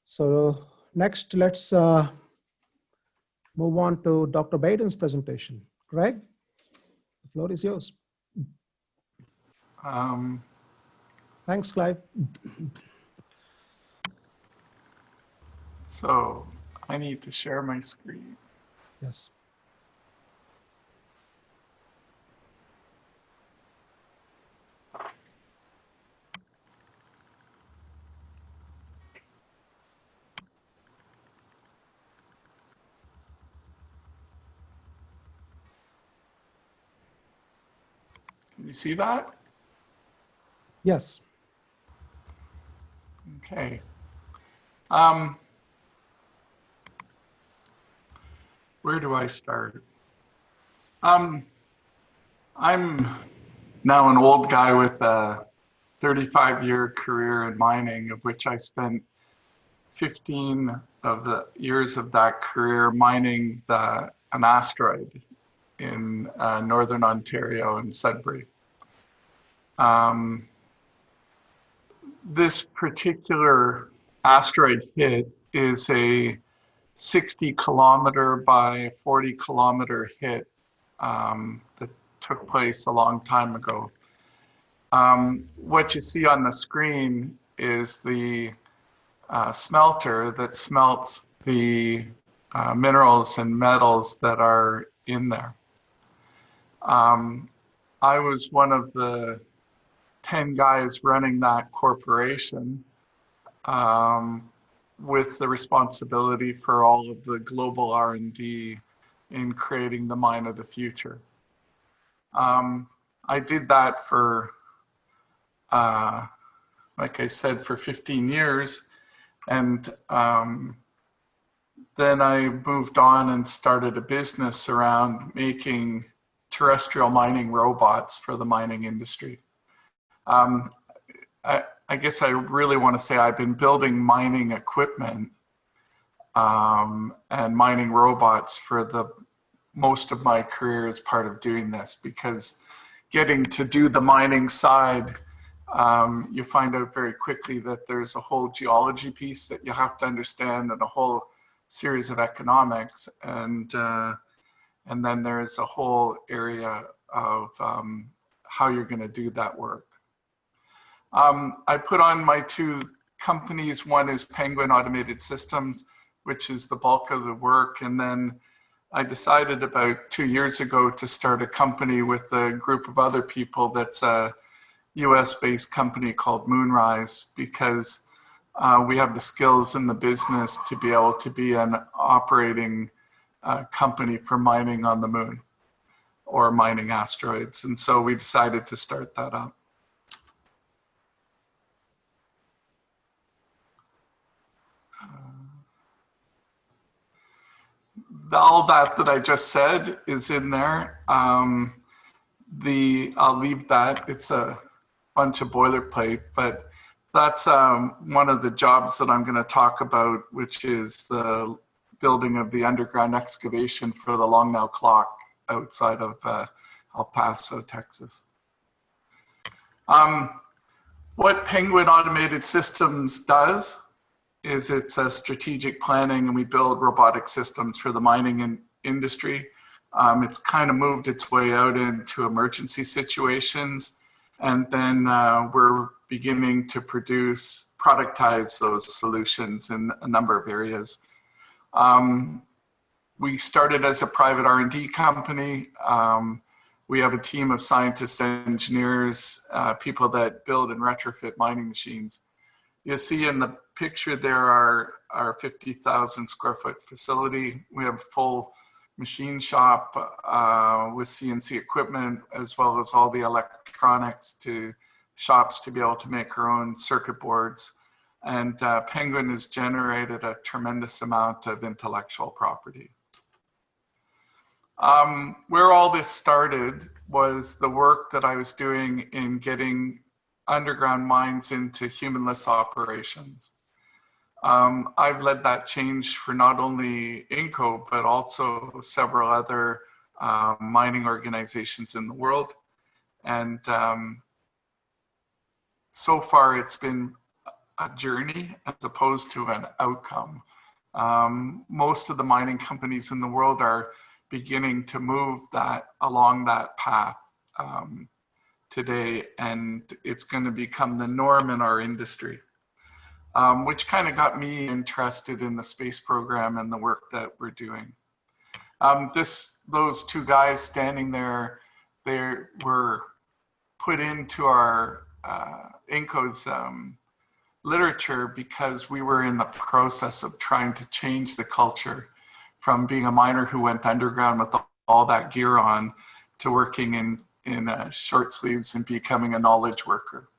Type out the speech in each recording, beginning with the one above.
So next, let's move on to Dr. Baden's presentation. Greg, the floor is yours. Thanks, Clive. So I need to share my screen. Yes. Can you see that? Yes. Okay. Where do I start? I'm now an old guy with a 35-year career in mining, of which I spent 15 of the years of that career mining an asteroid in northern Ontario in Sudbury. This particular asteroid hit is a 60-kilometer by 40-kilometer hit that took place a long time ago. What you see on the screen is the smelter that smelts the minerals and metals that are in there. I was one of the 10 guys running that corporation with the responsibility for all of the global R&D in creating the mine of the future. I did that for, like I said, for 15 years. And then I moved on and started a business around making terrestrial mining robots for the mining industry. I guess I really want to say I've been building mining equipment and mining robots for the most of my career as part of doing this, because getting to do the mining side, you find out very quickly that there's a whole geology piece that you have to understand and a whole series of economics, and then there's a whole area of how you're going to do that work. I put on my two companies. One is Penguin Automated Systems, which is the bulk of the work. And then I decided about 2 years ago to start a company with a group of other people that's a US-based company called Moonrise, because we have the skills in the business to be able to be an operating company for mining on the moon or mining asteroids. And so we decided to start that up. All that I just said is in there. I'll leave that. It's a bunch of boilerplate, but that's one of the jobs that I'm going to talk about, which is the building of the underground excavation for the Long Now clock outside of El Paso, Texas. What Penguin Automated Systems does is it's a strategic planning, and we build robotic systems for the mining industry. It's kind of moved its way out into emergency situations, and then we're beginning to productize those solutions in a number of areas. We started as a private R&D company. We have a team of scientists, engineers, people that build and retrofit mining machines. You see in the picture there our 50,000 square foot facility. We have a full machine shop with CNC equipment, as well as all the electronics to shops to be able to make our own circuit boards. And Penguin has generated a tremendous amount of intellectual property. Where all this started was the work that I was doing in getting underground mines into humanless operations. I've led that change for not only INCO, but also several other mining organizations in the world. And so far it's been a journey as opposed to an outcome. Most of the mining companies in the world are beginning to move along that path today, and it's going to become the norm in our industry, which kind of got me interested in the space program and the work that we're doing. Those two guys standing there, they were put into our INCO's literature because we were in the process of trying to change the culture from being a miner who went underground with all that gear on to working in short sleeves and becoming a knowledge worker.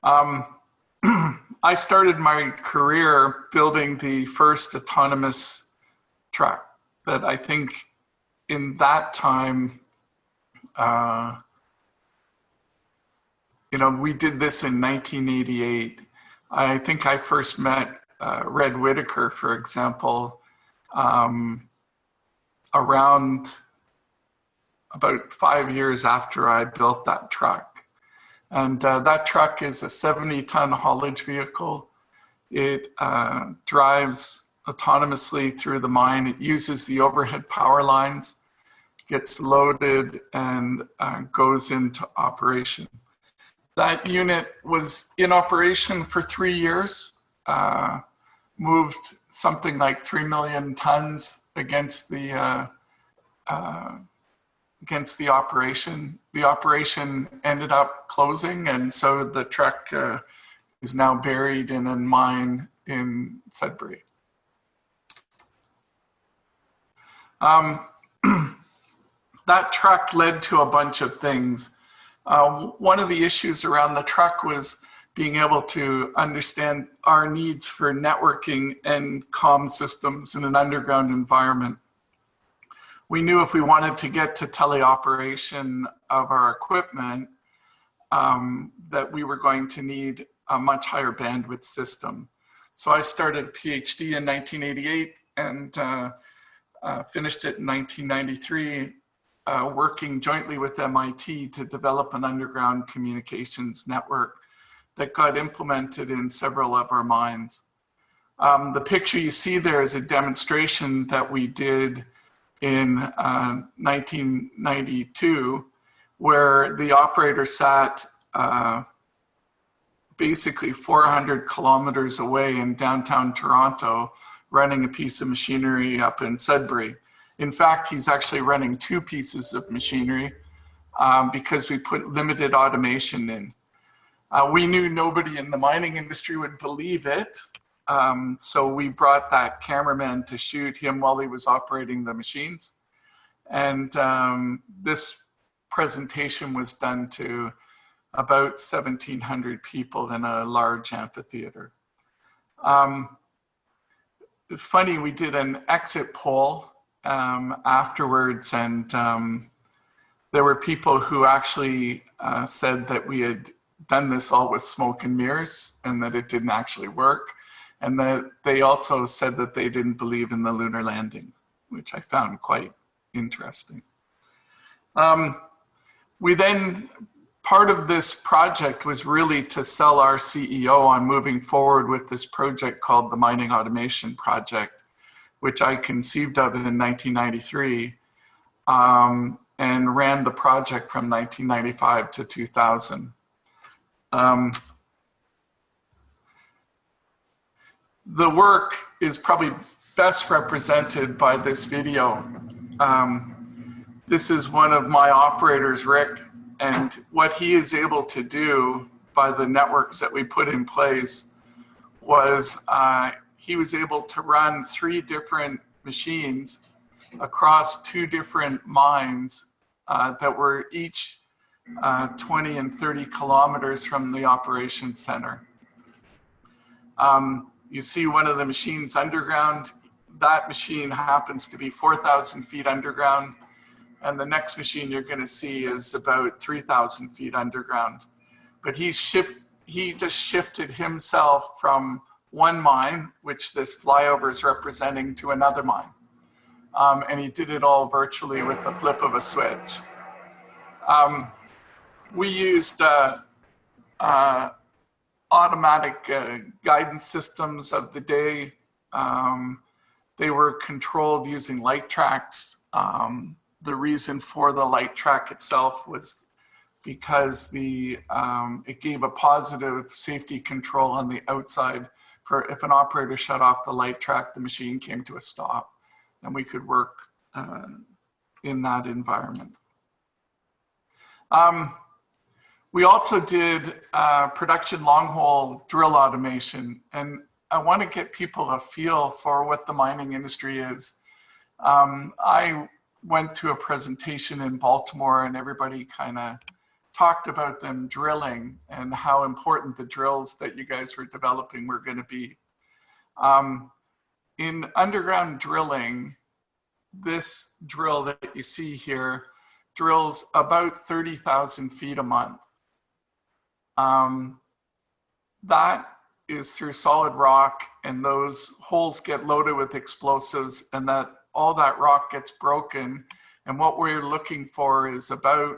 I started my career building the first autonomous truck that I think in that time, we did this in 1988. I think I first met Red Whitaker, for example, around about 5 years after I built that truck. And that truck is a 70-ton haulage vehicle. It drives autonomously through the mine. It uses the overhead power lines, gets loaded, and goes into operation. That unit was in operation for 3 years, moved something like 3 million tons against the operation. The operation ended up closing, and so the truck is now buried in a mine in Sudbury. That truck led to a bunch of things. One of the issues around the truck was being able to understand our needs for networking and comm systems in an underground environment. We knew if we wanted to get to teleoperation of our equipment, that we were going to need a much higher bandwidth system. So I started a PhD in 1988 and finished it in 1993, working jointly with MIT to develop an underground communications network that got implemented in several of our mines. The picture you see there is a demonstration that we did in 1992, where the operator sat basically 400 kilometers away in downtown Toronto, running a piece of machinery up in Sudbury. In fact, he's actually running 2 pieces of machinery because we put limited automation in. We knew nobody in the mining industry would believe it. So we brought that cameraman to shoot him while he was operating the machines. And this presentation was done to about 1,700 people in a large amphitheater. Funny, we did an exit poll afterwards, and there were people who actually said that we had done this all with smoke and mirrors and that it didn't actually work. And that they also said that they didn't believe in the lunar landing, which I found quite interesting. Part of this project was really to sell our CEO on moving forward with this project called the Mining Automation Project, which I conceived of in 1993 and ran the project from 1995 to 2000. The work is probably best represented by this video. This is one of my operators, Rick, and what he is able to do by the networks that we put in place was he was able to run 3 different machines across 2 different mines that were each 20 and 30 kilometers from the operations center. You see one of the machines underground. That machine happens to be 4,000 feet underground. And the next machine you're going to see is about 3,000 feet underground. But he just shifted himself from one mine, which this flyover is representing, to another mine. And he did it all virtually with the flip of a switch. We used automatic guidance systems of the day. They were controlled using light tracks. The reason for the light track itself was because it gave a positive safety control on the outside for if an operator shut off the light track, the machine came to a stop, and we could work in that environment. We also did production long hole drill automation, and I want to get people a feel for what the mining industry is. I went to a presentation in Baltimore, and everybody kind of talked about them drilling and how important the drills that you guys were developing were going to be. In underground drilling, this drill that you see here drills about 30,000 feet a month. That is through solid rock, and those holes get loaded with explosives, and all that rock gets broken. And what we're looking for is about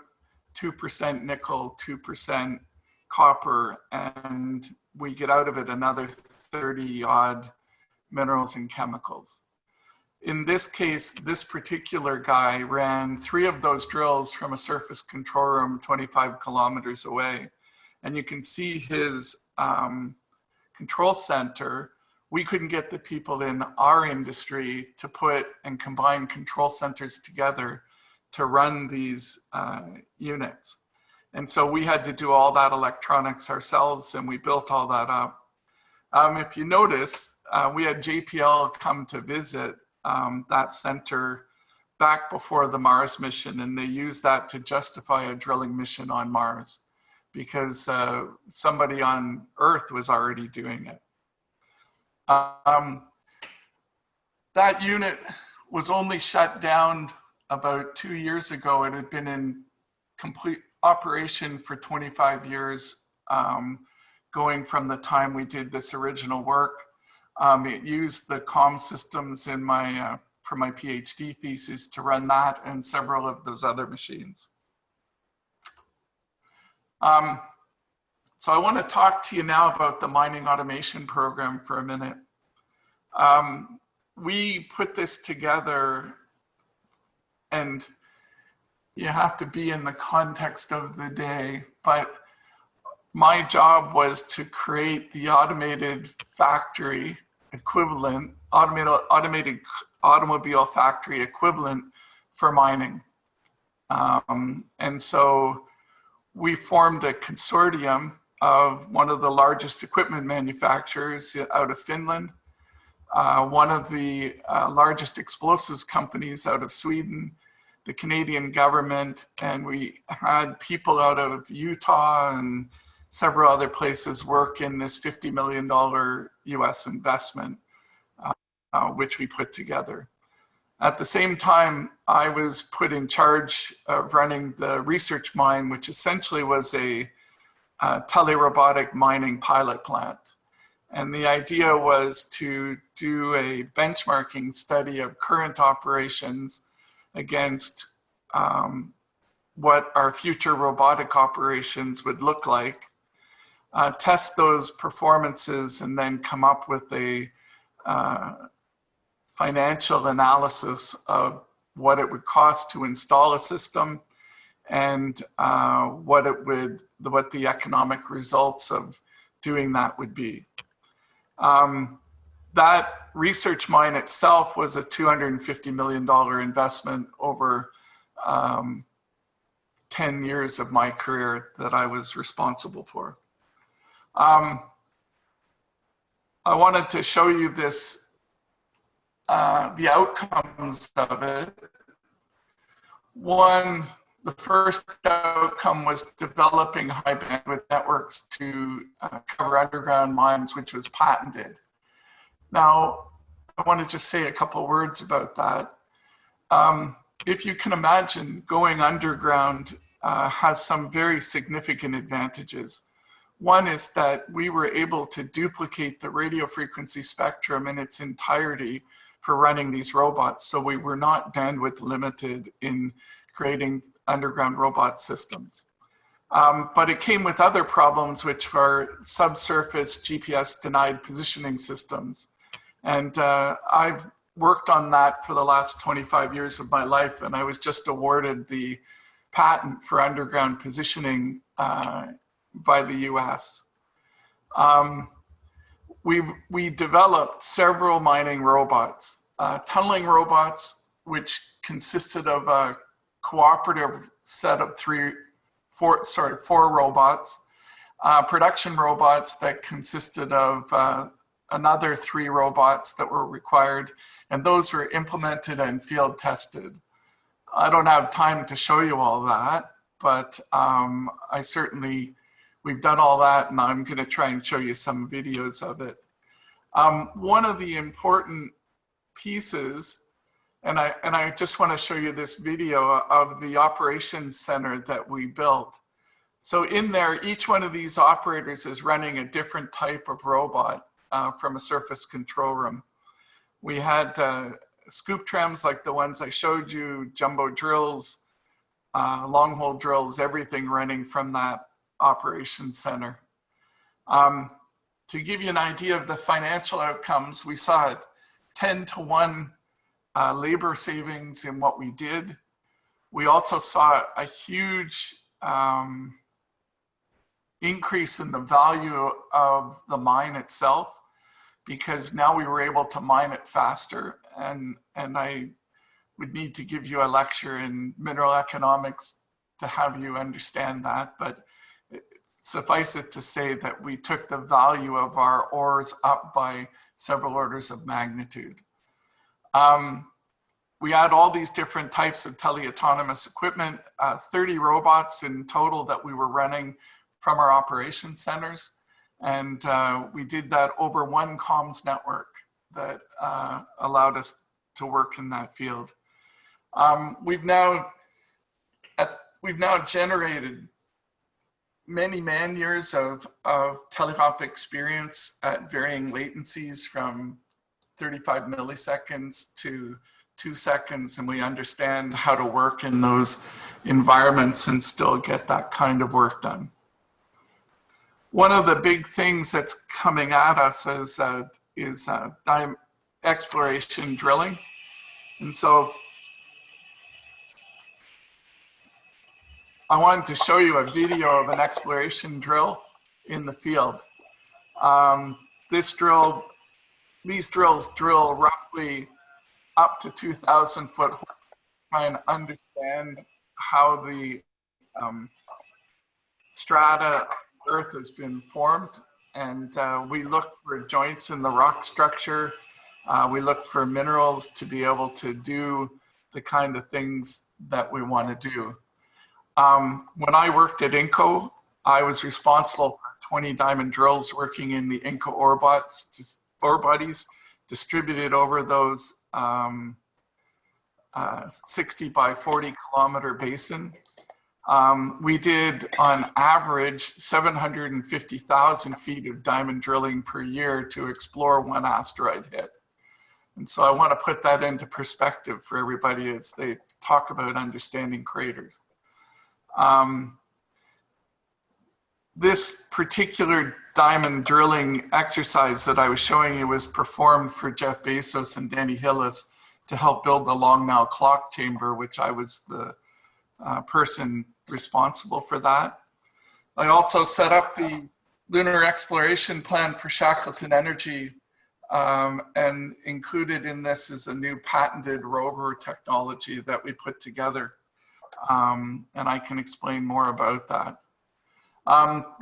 2% nickel, 2% copper, and we get out of it another 30 odd minerals and chemicals. In this case, this particular guy ran 3 of those drills from a surface control room 25 kilometers away. And you can see his control center. We couldn't get the people in our industry to put and combine control centers together to run these units. And so we had to do all that electronics ourselves, and we built all that up. If you notice, we had JPL come to visit that center back before the Mars mission, and they used that to justify a drilling mission on Mars because somebody on Earth was already doing it. That unit was only shut down about 2 years ago. It had been in complete operation for 25 years, going from the time we did this original work. It used the comm systems in for my PhD thesis to run that and several of those other machines. So I want to talk to you now about the mining automation program for a minute. We put this together, and you have to be in the context of the day, but my job was to create the automated factory equivalent, automated automobile factory equivalent for mining. And so we formed a consortium of one of the largest equipment manufacturers out of Finland, one of the largest explosives companies out of Sweden, the Canadian government, and we had people out of Utah and several other places work in this $50 million US investment, which we put together. At the same time, I was put in charge of running the research mine, which essentially was a telerobotic mining pilot plant. And the idea was to do a benchmarking study of current operations against what our future robotic operations would look like, test those performances, and then come up with a financial analysis of what it would cost to install a system and what the economic results of doing that would be. That research mine itself was a $250 million investment over 10 years of my career that I was responsible for. I wanted to show you this, the outcomes of it. One, the first outcome was developing high bandwidth networks to cover underground mines, which was patented. Now, I want to just say a couple words about that. If you can imagine, going underground has some very significant advantages. One is that we were able to duplicate the radio frequency spectrum in its entirety for running these robots. So we were not bandwidth limited in creating underground robot systems. But it came with other problems, which were subsurface GPS denied positioning systems. And I've worked on that for the last 25 years of my life, and I was just awarded the patent for underground positioning by the US. We developed several mining robots, tunneling robots, which consisted of a cooperative set of four robots, production robots that consisted of another 3 robots that were required, and those were implemented and field tested. I don't have time to show you all that, but we've done all that, and I'm going to try and show you some videos of it. One of the important pieces, and I just want to show you this video of the operations center that we built. So in there, each one of these operators is running a different type of robot from a surface control room. We had scoop trams like the ones I showed you, jumbo drills, long hole drills, everything running from that operations center. To give you an idea of the financial outcomes, we saw a 10-to-1 labor savings in what we did. We also saw a huge increase in the value of the mine itself, because now we were able to mine it faster. And I would need to give you a lecture in mineral economics to have you understand that, but suffice it to say that we took the value of our ores up by several orders of magnitude. We had all these different types of tele-autonomous equipment, 30 robots in total that we were running from our operations centers. And we did that over one comms network that allowed us to work in that field. We've now generated many man years of teleop experience at varying latencies from 35 milliseconds to 2 seconds, and we understand how to work in those environments and still get that kind of work done. One of the big things that's coming at us is exploration drilling. And so I wanted to show you a video of an exploration drill in the field. These drills drill roughly up to 2,000 foot holes, try and understand how the strata of the earth has been formed. And we look for joints in the rock structure. We look for minerals to be able to do the kind of things that we want to do. When I worked at Inco, I was responsible for 20 diamond drills working in the Inco ore bodies distributed over those 60 by 40 kilometer basin. We did on average 750,000 feet of diamond drilling per year to explore one asteroid hit. And so I want to put that into perspective for everybody as they talk about understanding craters. This particular diamond drilling exercise that I was showing you was performed for Jeff Bezos and Danny Hillis to help build the Long Now clock chamber, which I was the person responsible for that. I also set up the lunar exploration plan for Shackleton Energy, and included in this is a new patented rover technology that we put together. And I can explain more about that.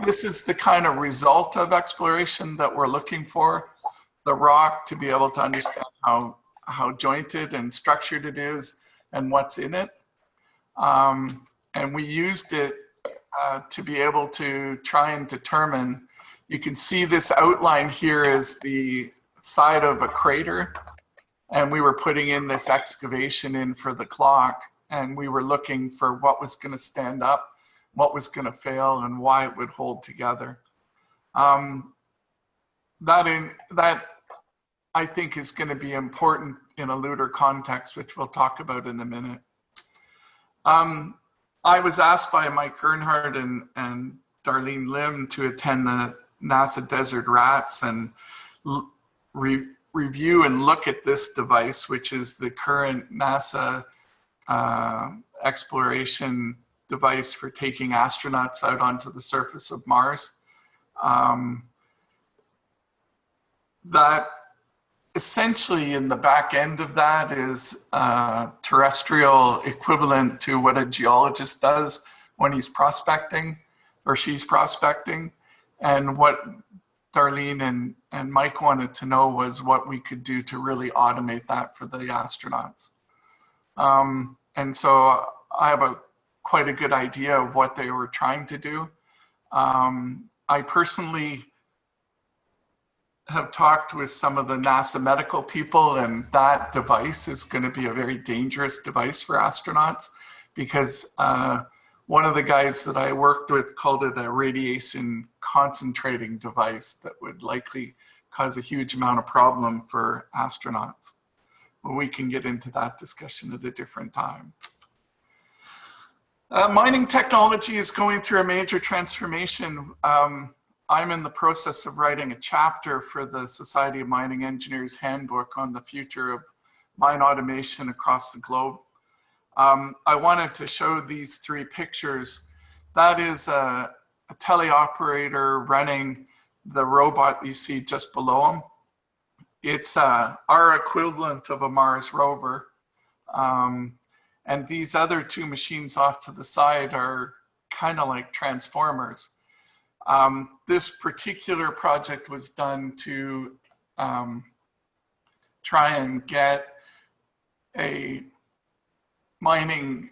This is the kind of result of exploration that we're looking for. The rock, to be able to understand how jointed and structured it is and what's in it. And we used it to be able to try and determine, you can see this outline here is the side of a crater. And we were putting in this excavation in for the clock. And we were looking for what was going to stand up, what was going to fail, and why it would hold together. That I think is going to be important in a lunar context, which we'll talk about in a minute. I was asked by Mike Earnhardt and Darlene Lim to attend the NASA Desert Rats and review and look at this device, which is the current NASA exploration device for taking astronauts out onto the surface of Mars. That essentially in the back end of that is terrestrial equivalent to what a geologist does when he's prospecting or she's prospecting. And what Darlene and Mike wanted to know was what we could do to really automate that for the astronauts. And so I have quite a good idea of what they were trying to do. I personally have talked with some of the NASA medical people, and that device is going to be a very dangerous device for astronauts because one of the guys that I worked with called it a radiation concentrating device that would likely cause a huge amount of problem for astronauts. Well, we can get into that discussion at a different time. Mining technology is going through a major transformation. I'm in the process of writing a chapter for the Society of Mining Engineers Handbook on the future of mine automation across the globe. I wanted to show these three pictures. That is a teleoperator running the robot you see just below him. It's our equivalent of a Mars rover. And these other two machines off to the side are kind of like transformers. This particular project was done to try and get a mining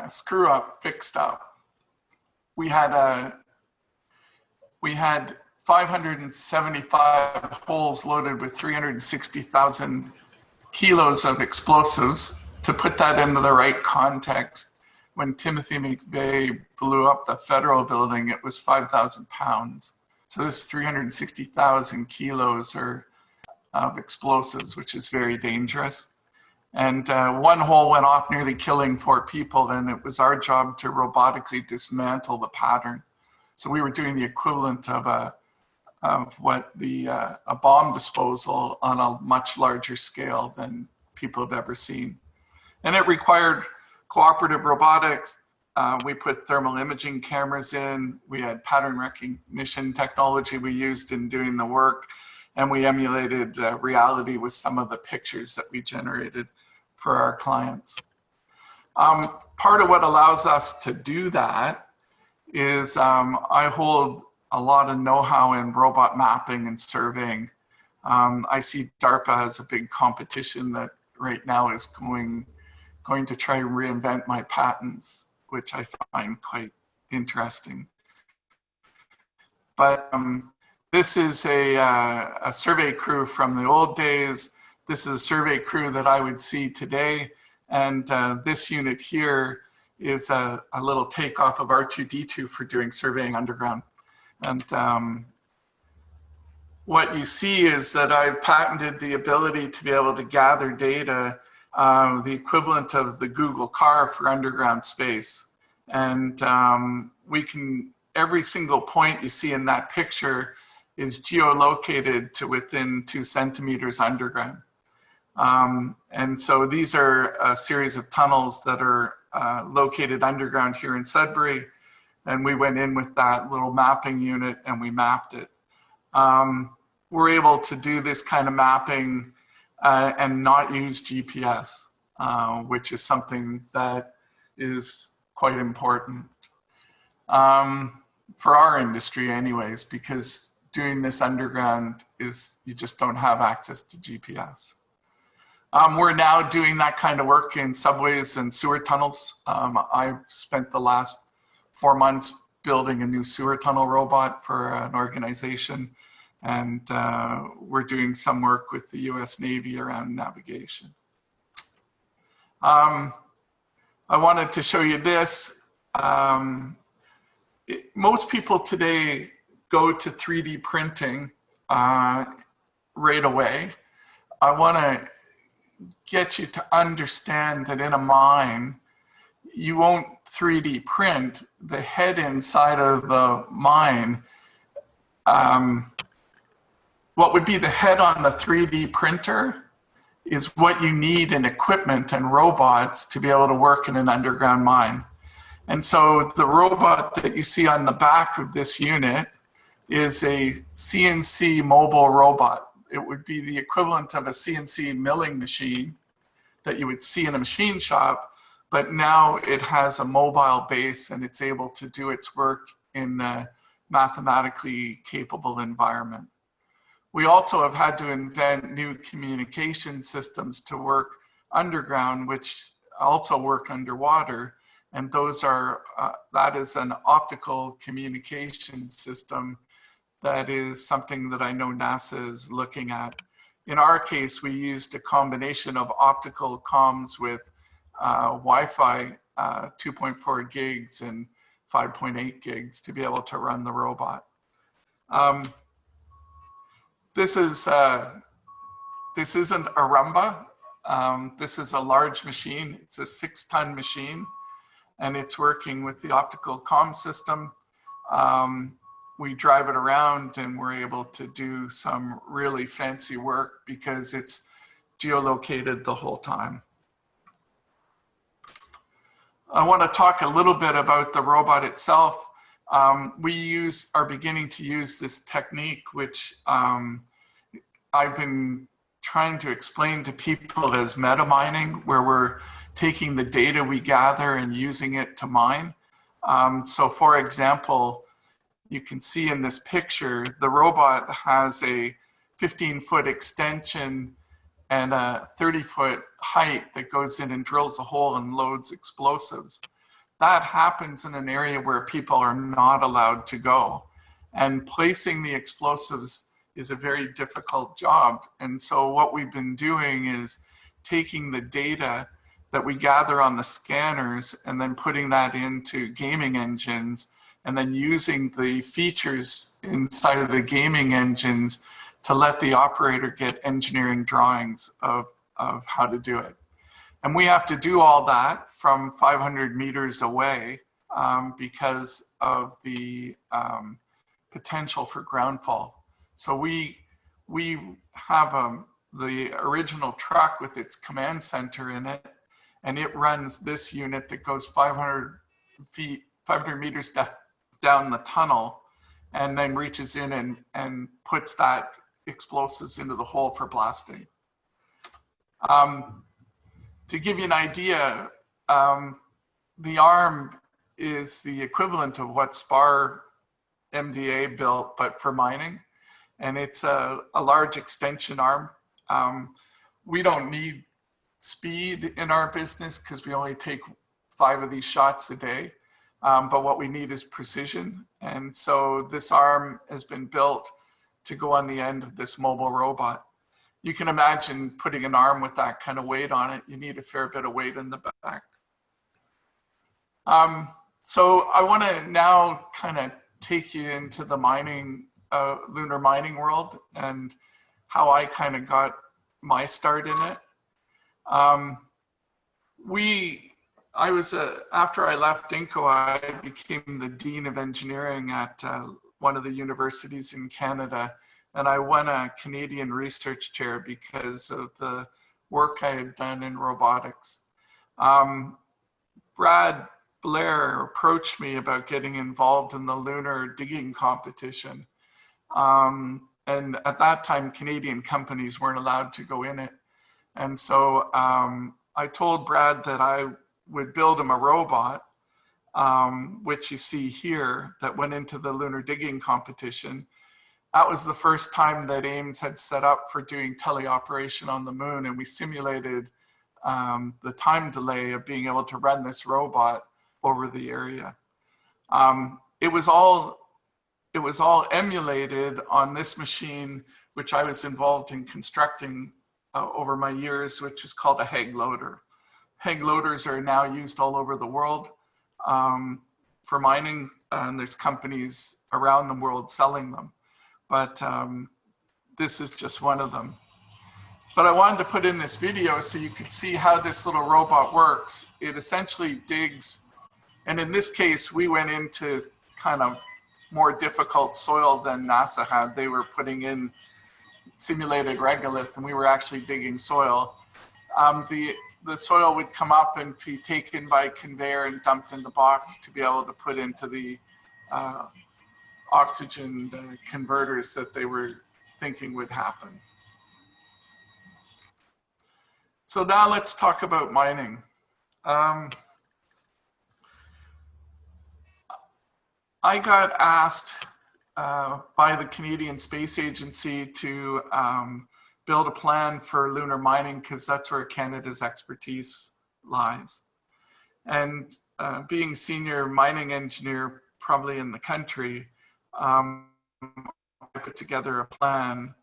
screw up fixed up. We had 575 holes loaded with 360,000 kilos of explosives. To put that into the right context, when Timothy McVeigh blew up the federal building, it was 5,000 pounds. So this 360,000 kilos of explosives, which is very dangerous. And one hole went off, nearly killing 4 people, and it was our job to robotically dismantle the pattern. So we were doing the equivalent of a bomb disposal on a much larger scale than people have ever seen. And it required cooperative robotics. We put thermal imaging cameras in. We had pattern recognition technology we used in doing the work. And we emulated reality with some of the pictures that we generated for our clients. Part of what allows us to do that is I hold a lot of know-how in robot mapping and surveying. I see DARPA has a big competition that right now is going to try and reinvent my patents, which I find quite interesting. But this is a survey crew from the old days. This is a survey crew that I would see today. And this unit here is a little takeoff of R2-D2 for doing surveying underground. And what you see is that I've patented the ability to be able to gather data, the equivalent of the Google car for underground space. And every single point you see in that picture is geolocated to within 2 centimeters underground. And so these are a series of tunnels that are located underground here in Sudbury. And we went in with that little mapping unit and we mapped it. We're able to do this kind of mapping and not use GPS, which is something that is quite important for our industry anyways, because doing this underground you just don't have access to GPS. We're now doing that kind of work in subways and sewer tunnels. I've spent the last 4 months building a new sewer tunnel robot for an organization. And we're doing some work with the US Navy around navigation. I wanted to show you this. Most people today go to 3D printing right away. I want to get you to understand that in a mine, you won't 3D print the head inside of the mine. What would be the head on the 3D printer is what you need in equipment and robots to be able to work in an underground mine. And so the robot that you see on the back of this unit is a CNC mobile robot. It would be the equivalent of a CNC milling machine that you would see in a machine shop, but now it has a mobile base and it's able to do its work in a mathematically capable environment. We also have had to invent new communication systems to work underground, which also work underwater. And those are, that is an optical communication system that is something that I know NASA is looking at. In our case, we used a combination of optical comms with Wi-Fi 2.4 gigs and 5.8 gigs to be able to run the robot. This isn't a Rumba. This is a large machine. It's a 6-ton machine, and it's working with the optical comm system. We drive it around and we're able to do some really fancy work because it's geolocated the whole time. I want to talk a little bit about the robot itself. We are beginning to use this technique, which I've been trying to explain to people as meta mining, where we're taking the data we gather and using it to mine. So for example, you can see in this picture, the robot has a 15-foot extension and a 30-foot height that goes in and drills a hole and loads explosives. That happens in an area where people are not allowed to go. And placing the explosives is a very difficult job. And so what we've been doing is taking the data that we gather on the scanners and then putting that into gaming engines, and then using the features inside of the gaming engines to let the operator get engineering drawings of how to do it. And we have to do all that from 500 meters away because of the potential for groundfall. So we have the original truck with its command center in it, and it runs this unit that goes 500 meters down the tunnel, and then reaches in and puts that explosives into the hole for blasting. To give you an idea, the arm is the equivalent of what SPAR MDA built, but for mining. And it's a large extension arm. We don't need speed in our business because we only take 5 of these shots a day. But what we need is precision. And so this arm has been built to go on the end of this mobile robot. You can imagine putting an arm with that kind of weight on it. You need a fair bit of weight in the back. So I want to now kind of take you into the mining, lunar mining world and how I kind of got my start in it. After I left Inco, I became the Dean of Engineering at one of the universities in Canada, and I won a Canadian Research Chair because of the work I had done in robotics. Brad Blair approached me about getting involved in the lunar digging competition. And at that time, Canadian companies weren't allowed to go in it. And so I told Brad that I would build him a robot, which you see here, that went into the lunar digging competition. That was the first time that Ames had set up for doing teleoperation on the moon, and we simulated the time delay of being able to run this robot over the area. It was all emulated on this machine, which I was involved in constructing over my years, which is called a HEG loader. HEG loaders are now used all over the world for mining, and there's companies around the world selling them. But this is just one of them. But I wanted to put in this video so you could see how this little robot works. It essentially digs And in this case, we went into kind of more difficult soil than NASA had. They were putting in simulated regolith, and we were actually digging soil. The soil would come up and be taken by conveyor and dumped in the box to be able to put into the oxygen converters that they were thinking would happen. So now let's talk about mining. I got asked by the Canadian Space Agency to build a plan for lunar mining because that's where Canada's expertise lies. And being senior mining engineer probably in the country, I put together a plan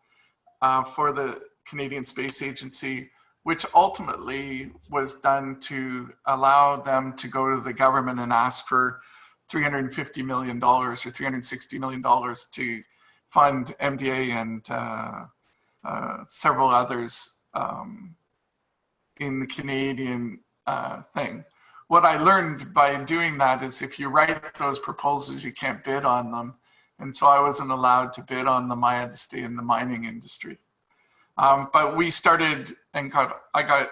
for the Canadian Space Agency, which ultimately was done to allow them to go to the government and ask for $350 million or $360 million to fund MDA and several others in the Canadian thing. What I learned by doing that is if you write those proposals, you can't bid on them. And so I wasn't allowed to bid on them. I had to stay in the mining industry. But we started and I got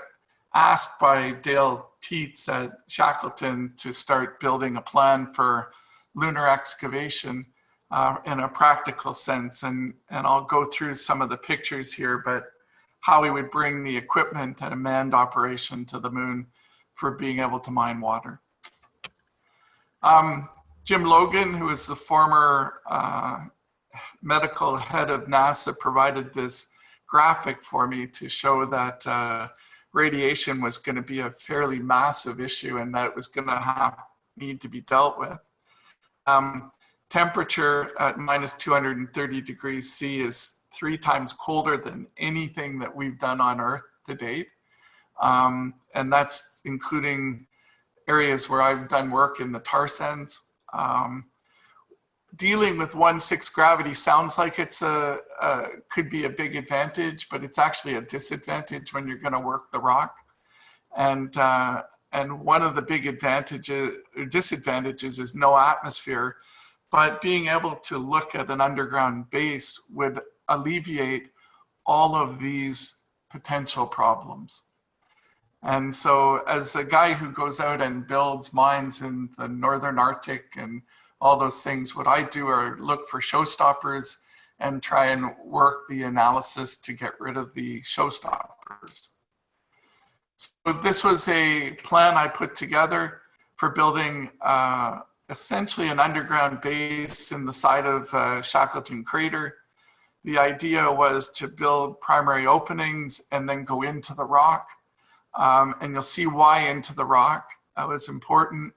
asked by Dale Teets at Shackleton to start building a plan for lunar excavation in a practical sense. And I'll go through some of the pictures here, but how we would bring the equipment and a manned operation to the moon for being able to mine water. Jim Logan, who is the former medical head of NASA, provided this graphic for me to show that radiation was going to be a fairly massive issue and that it was going to need to be dealt with. Temperature at minus 230 degrees C is 3 times colder than anything that we've done on Earth to date. And that's including areas where I've done work in the tar sands. Dealing with 1/6 gravity sounds like it's could be a big advantage, but it's actually a disadvantage when you're going to work the rock. And one of the big disadvantages is no atmosphere, but being able to look at an underground base would alleviate all of these potential problems. And so as a guy who goes out and builds mines in the Northern Arctic and all those things, what I do are look for showstoppers and try and work the analysis to get rid of the showstoppers. So this was a plan I put together for building essentially an underground base in the side of Shackleton Crater. The idea was to build primary openings and then go into the rock. And you'll see why into the rock. That was important.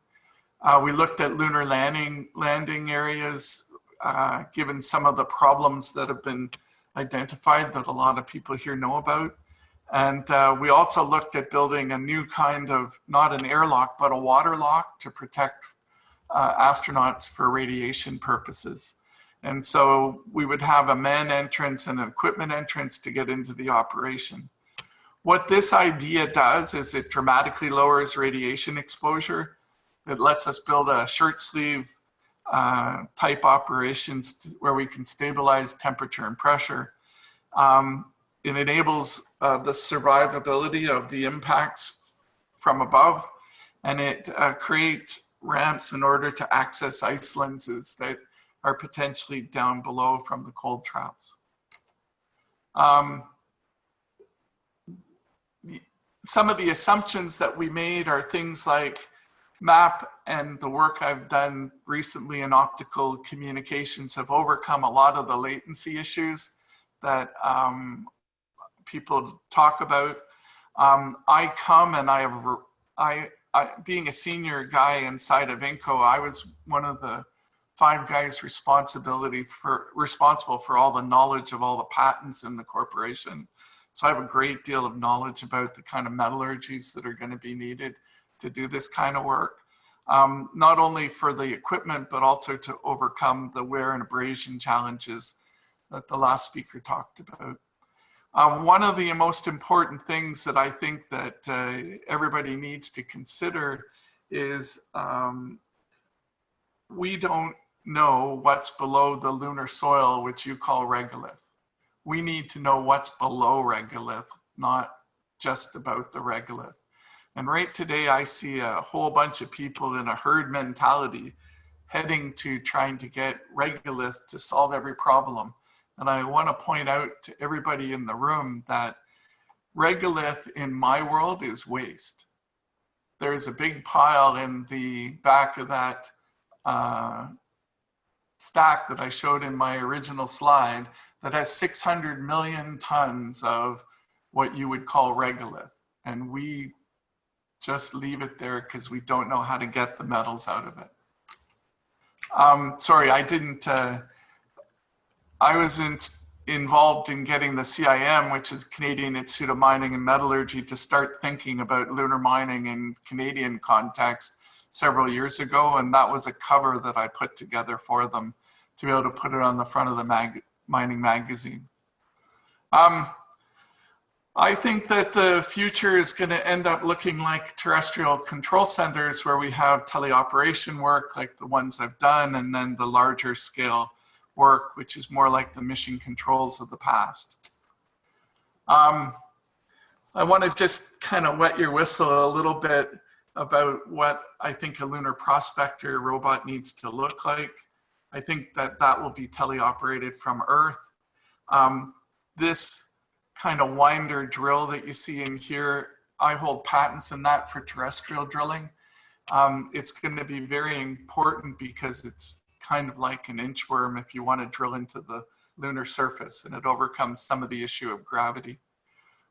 We looked at lunar landing areas, given some of the problems that have been identified that a lot of people here know about. And we also looked at building a new kind of, not an airlock, but a water lock to protect astronauts for radiation purposes. And so we would have a man entrance and an equipment entrance to get into the operation. What this idea does is it dramatically lowers radiation exposure. It lets us build a shirt sleeve type operations where we can stabilize temperature and pressure. It enables the survivability of the impacts from above, and it creates ramps in order to access ice lenses that are potentially down below from the cold traps. Some of the assumptions that we made are things like MAP and the work I've done recently in optical communications have overcome a lot of the latency issues that people talk about. I come and being a senior guy inside of INCO, I was one of the 5 guys responsible for all the knowledge of all the patents in the corporation. So I have a great deal of knowledge about the kind of metallurgies that are going to be needed to do this kind of work, not only for the equipment, but also to overcome the wear and abrasion challenges that the last speaker talked about. One of the most important things that I think that everybody needs to consider is we don't know what's below the lunar soil, which you call regolith. We need to know what's below regolith, not just about the regolith. And right today, I see a whole bunch of people in a herd mentality heading to trying to get regolith to solve every problem. And I want to point out to everybody in the room that regolith in my world is waste. There's a big pile in the back of that stack that I showed in my original slide that has 600 million tons of what you would call regolith. And we just leave it there because we don't know how to get the metals out of it. Sorry, I didn't, I was involved in getting the CIM, which is Canadian Institute of Mining and Metallurgy, to start thinking about lunar mining in Canadian context several years ago. And that was a cover that I put together for them to be able to put it on the front of the mining magazine. I think that the future is going to end up looking like terrestrial control centers where we have teleoperation work like the ones I've done, and then the larger scale work, which is more like the mission controls of the past. I want to just kind of wet your whistle a little bit about what I think a lunar prospector robot needs to look like. I think that that will be teleoperated from Earth. This kind of winder drill that you see in here, I hold patents in that for terrestrial drilling. It's going to be very important because it's kind of like an inchworm if you want to drill into the lunar surface, and it overcomes some of the issue of gravity.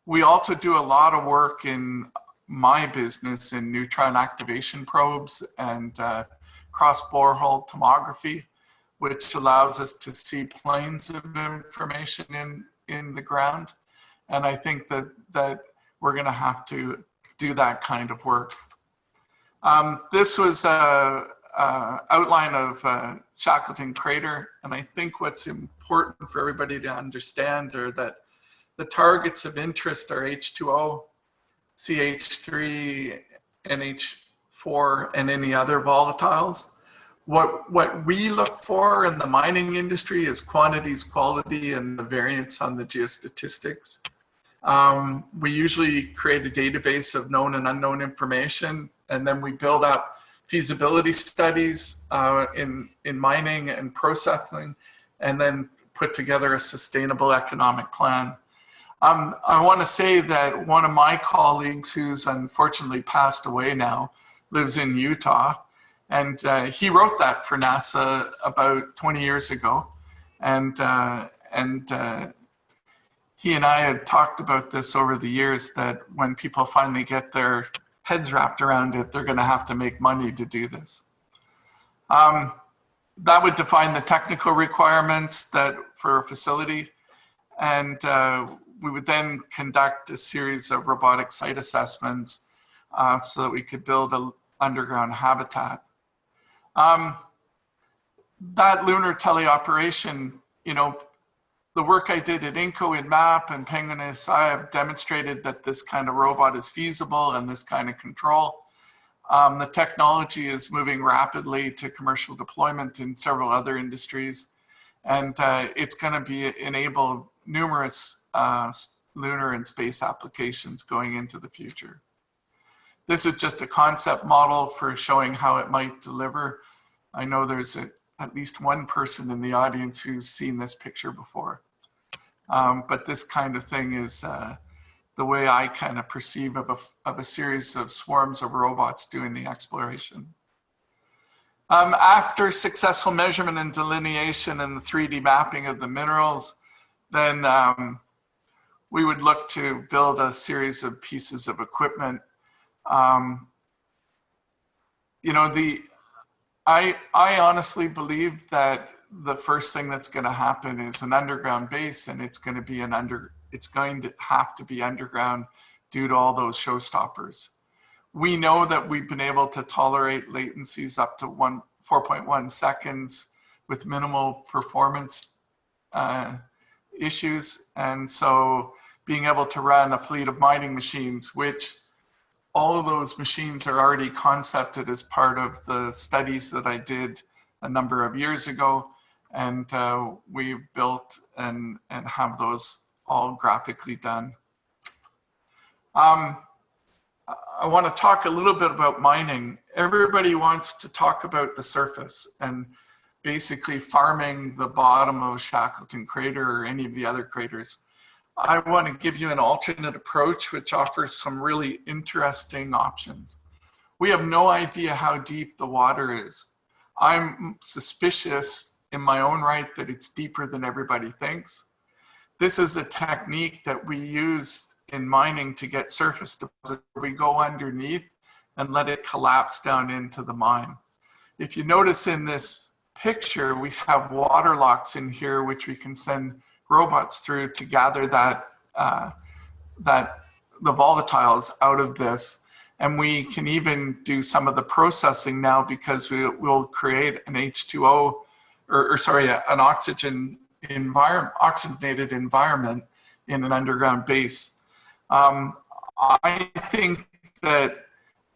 We also do a lot of work in my business in neutron activation probes and cross borehole tomography, which allows us to see planes of information in the ground. And I think that we're going to have to do that kind of work. This was an outline of Shackleton Crater. And I think what's important for everybody to understand are that the targets of interest are H2O, CH3, NH4, and any other volatiles. What we look for in the mining industry is quantities, quality, and the variance on the geostatistics. We usually create a database of known and unknown information, and then we build up feasibility studies in mining and processing, and then put together a sustainable economic plan. I want to say that one of my colleagues, who's unfortunately passed away now, lives in Utah, and he wrote that for NASA about 20 years ago. And he and I had talked about this over the years, that when people finally get their heads wrapped around it, they're going to have to make money to do this. That would define the technical requirements that for a facility. And we would then conduct a series of robotic site assessments so that we could build an underground habitat. That lunar teleoperation, you know, the work I did at INCO in MAP and Penguin ASI have demonstrated that this kind of robot is feasible and this kind of control. The technology is moving rapidly to commercial deployment in several other industries, and it's going to enable numerous lunar and space applications going into the future. This is just a concept model for showing how it might deliver. I know there's at least one person in the audience who's seen this picture before. But this kind of thing is the way I kind of perceive of a series of swarms of robots doing the exploration. After successful measurement and delineation and the 3D mapping of the minerals, then we would look to build a series of pieces of equipment. You know, I honestly believe that the first thing that's going to happen is an underground base, and it's going to have to be underground due to all those showstoppers. We know that we've been able to tolerate latencies up to 4.1 seconds with minimal performance issues. And so being able to run a fleet of mining machines, which all of those machines are already concepted as part of the studies that I did a number of years ago, and we've built and have those all graphically done. I want to talk a little bit about mining. Everybody wants to talk about the surface and basically farming the bottom of Shackleton Crater or any of the other craters. I want to give you an alternate approach which offers some really interesting options. We have no idea how deep the water is. I'm suspicious in my own right that it's deeper than everybody thinks. This is a technique that we use in mining to get surface deposit. We go underneath and let it collapse down into the mine. If you notice in this picture, we have water locks in here, which we can send robots through to gather the volatiles out of this. And we can even do some of the processing now because we'll create an H2O, an oxygenated environment in an underground base. I think that,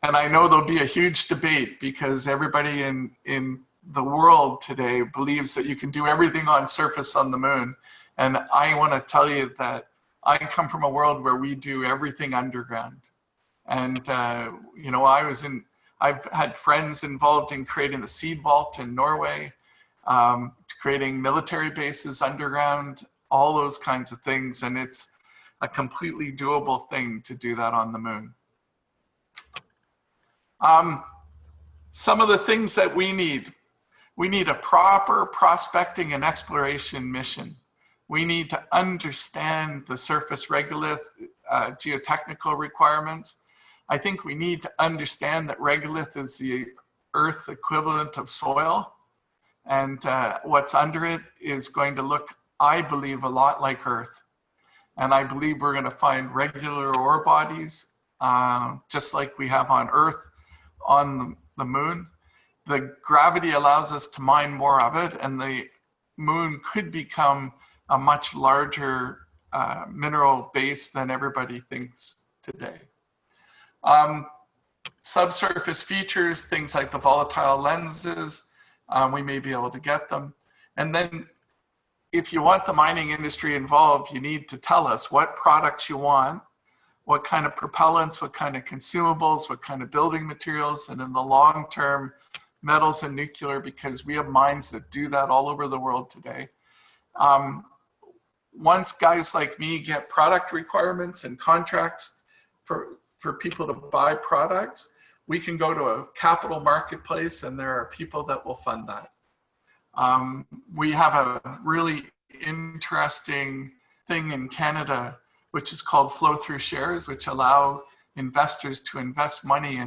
and I know there'll be a huge debate because everybody in the world today believes that you can do everything on surface on the moon. And I want to tell you that I come from a world where we do everything underground. And, you know, I've had friends involved in creating the seed vault in Norway, creating military bases underground, all those kinds of things. And it's a completely doable thing to do that on the moon. Some of the things that we need a proper prospecting and exploration mission. We need to understand the surface regolith geotechnical requirements. I think we need to understand that regolith is the earth equivalent of soil, and what's under it is going to look, I believe, a lot like earth. And I believe we're going to find regular ore bodies, just like we have on Earth, on the moon. The gravity allows us to mine more of it, and the moon could become a much larger mineral base than everybody thinks today. Subsurface features, things like the volatile lenses, we may be able to get them. And then if you want the mining industry involved, you need to tell us what products you want, what kind of propellants, what kind of consumables, what kind of building materials, and in the long term, metals and nuclear, because we have mines that do that all over the world today. Once guys like me get product requirements and contracts for people to buy products, we can go to a capital marketplace and there are people that will fund that. We have a really interesting thing in Canada, which is called flow-through shares, which allow investors to invest money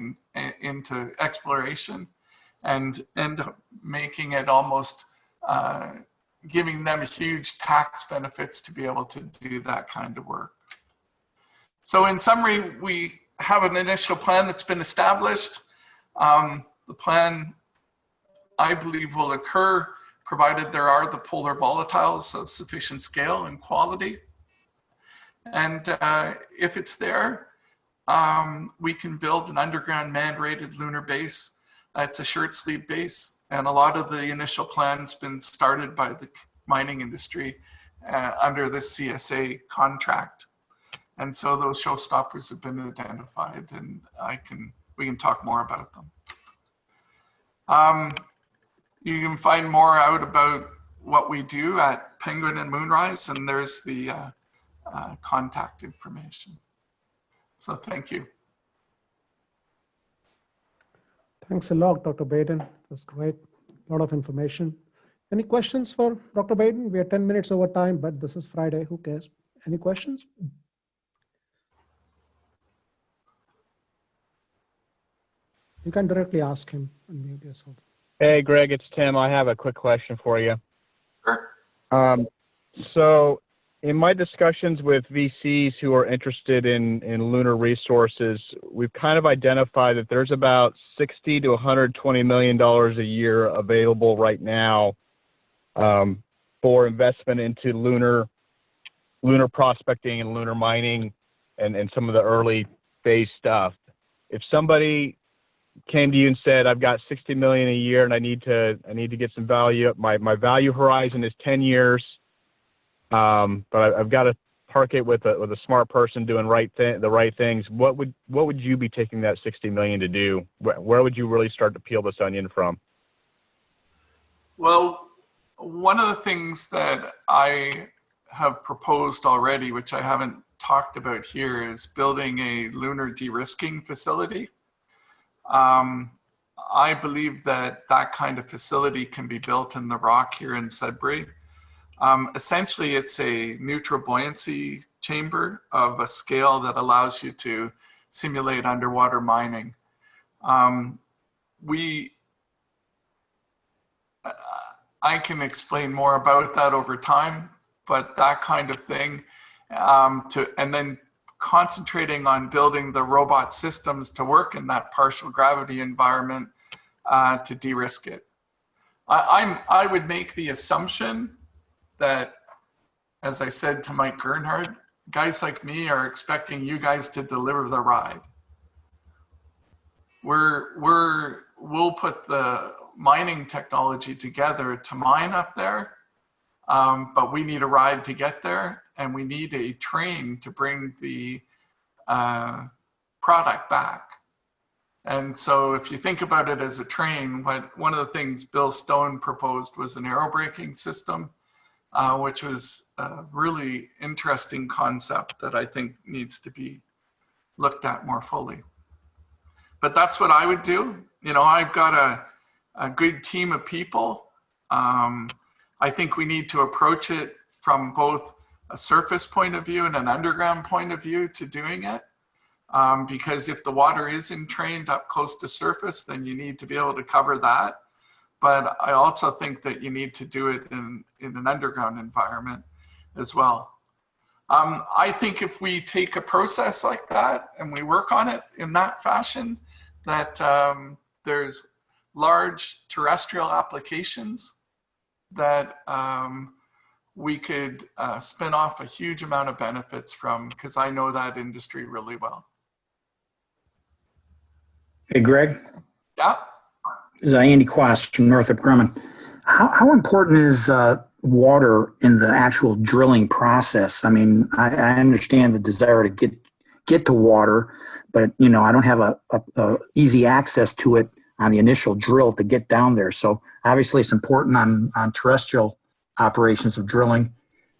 into exploration and end up making it almost giving them huge tax benefits to be able to do that kind of work. So in summary, we have an initial plan that's been established. The plan, I believe, will occur provided there are the polar volatiles of sufficient scale and quality. And if it's there, we can build an underground manned-rated lunar base. It's a shirt sleeve base, and a lot of the initial plans been started by the mining industry under this CSA contract. And so those showstoppers have been identified, and we can talk more about them. You can find more out about what we do at Penguin and Moonrise, and there's the contact information. So thank you. Thanks a lot, Dr. Baden. That's great. A lot of information. Any questions for Dr. Baden? We are 10 minutes over time, but this is Friday. Who cares? Any questions? You can directly ask him. Unmute yourself. Hey, Greg, it's Tim. I have a quick question for you. Sure. So in my discussions with VCs who are interested in lunar resources, we've kind of identified that there's about $60 to $120 million a year available right now for investment into lunar prospecting and lunar mining and some of the early phase stuff. If somebody came to you and said, I've got 60 million a year and I need to get some value. My value horizon is 10 years. But I've got to park it with a smart person doing the right things. What would you be taking that 60 million to do? Where would you really start to peel this onion from? Well, one of the things that I have proposed already, which I haven't talked about here, is building a lunar de-risking facility. I believe that kind of facility can be built in the rock here in Sudbury. Essentially, it's a neutral buoyancy chamber of a scale that allows you to simulate underwater mining. I can explain more about that over time, but that kind of thing, and then concentrating on building the robot systems to work in that partial gravity environment to de-risk it. I would make the assumption that, as I said to Mike Gernhardt, guys like me are expecting you guys to deliver the ride. We'll put the mining technology together to mine up there, but we need a ride to get there, and we need a train to bring the product back. And so if you think about it as a train, one of the things Bill Stone proposed was an aerobraking system, which was a really interesting concept that I think needs to be looked at more fully. But that's what I would do. I've got a good team of people. I think we need to approach it from both a surface point of view and an underground point of view to doing it. Because if the water is entrained up close to surface, then you need to be able to cover that. But I also think that you need to do it in an underground environment as well. I think if we take a process like that and we work on it in that fashion, that there's large terrestrial applications that we could spin off a huge amount of benefits from, because I know that industry really well. Hey, Greg. Yeah. This is Andy Quast from Northrop Grumman. How important is water in the actual drilling process? I mean, I understand the desire to get to water, but I don't have a easy access to it on the initial drill to get down there. So obviously it's important on terrestrial operations of drilling.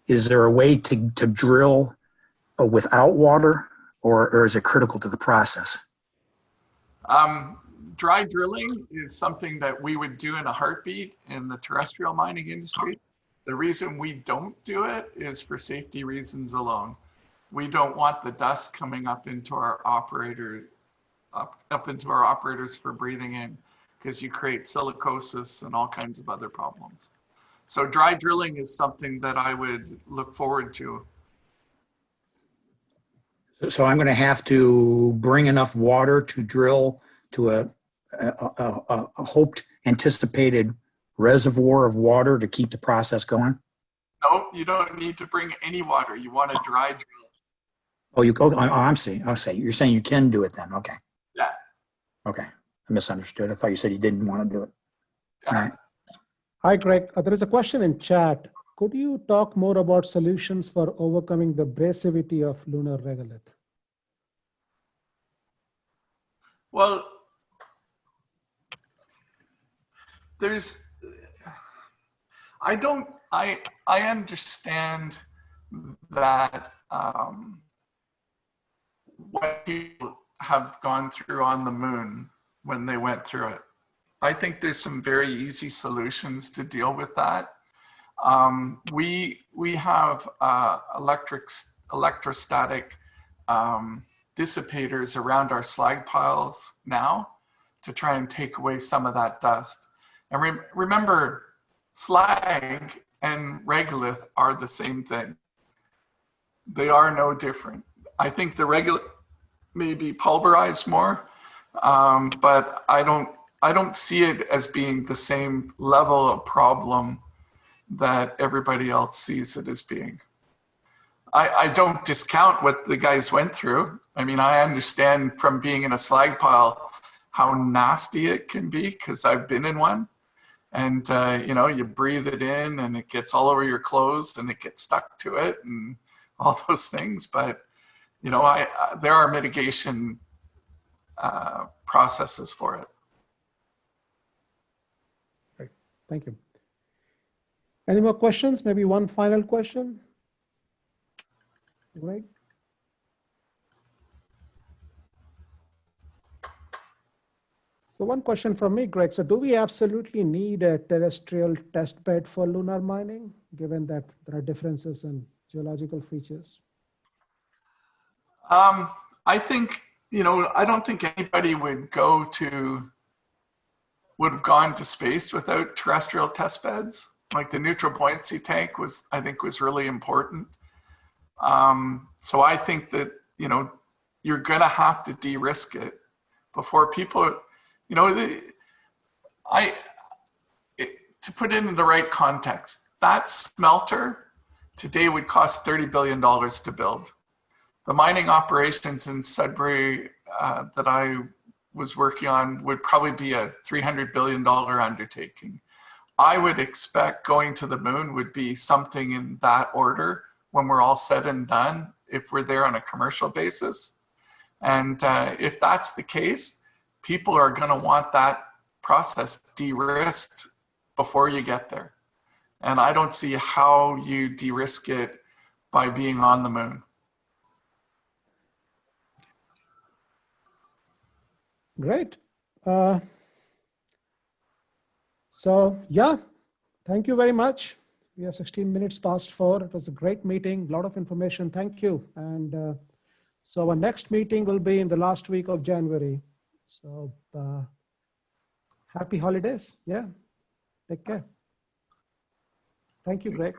Is there a way to drill without water, or is it critical to the process? Dry drilling is something that we would do in a heartbeat in the terrestrial mining industry. The reason we don't do it is for safety reasons alone. We don't want the dust coming up into our operators for breathing in, because you create silicosis and all kinds of other problems. So dry drilling is something that I would look forward to. So I'm going to have to bring enough water to drill to a hoped anticipated reservoir of water to keep the process going? No, you don't need to bring any water. You want a dry drill. Oh, I'm saying. You're saying you can do it then. Okay. Yeah. Okay. I misunderstood. I thought you said you didn't want to do it. Yeah. All right. Hi, Greg. There is a question in chat. Could you talk more about solutions for overcoming the abrasivity of lunar regolith? Well, I understand that what people have gone through on the moon when they went through it. I think there's some very easy solutions to deal with that. We have electrostatic dissipators around our slag piles now to try and take away some of that dust. And remember, slag and regolith are the same thing. They are no different. I think the regolith may be pulverized more, but I don't see it as being the same level of problem that everybody else sees it as being. I don't discount what the guys went through. I mean, I understand from being in a slag pile how nasty it can be, because I've been in one. And, you breathe it in and it gets all over your clothes and it gets stuck to it and all those things. But, there are mitigation processes for it. Great. Thank you. Any more questions? Maybe one final question? Great. So one question from me, Greg. So do we absolutely need a terrestrial test bed for lunar mining, given that there are differences in geological features? I think, I don't think anybody would have gone to space without terrestrial test beds. Like the neutral buoyancy tank I think was really important. So I think that, you're going to have to de-risk it before people, to put it in the right context, that smelter today would cost $30 billion to build. The mining operations in Sudbury that I was working on would probably be a $300 billion undertaking. I would expect going to the moon would be something in that order when we're all said and done, if we're there on a commercial basis. And if that's the case, people are going to want that process de-risked before you get there. And I don't see how you de-risk it by being on the moon. Great. So yeah, thank you very much. We are 16 minutes past 4. It was a great meeting, a lot of information. Thank you. And so our next meeting will be in the last week of January. So happy holidays. Yeah, take care. Thank you, Greg.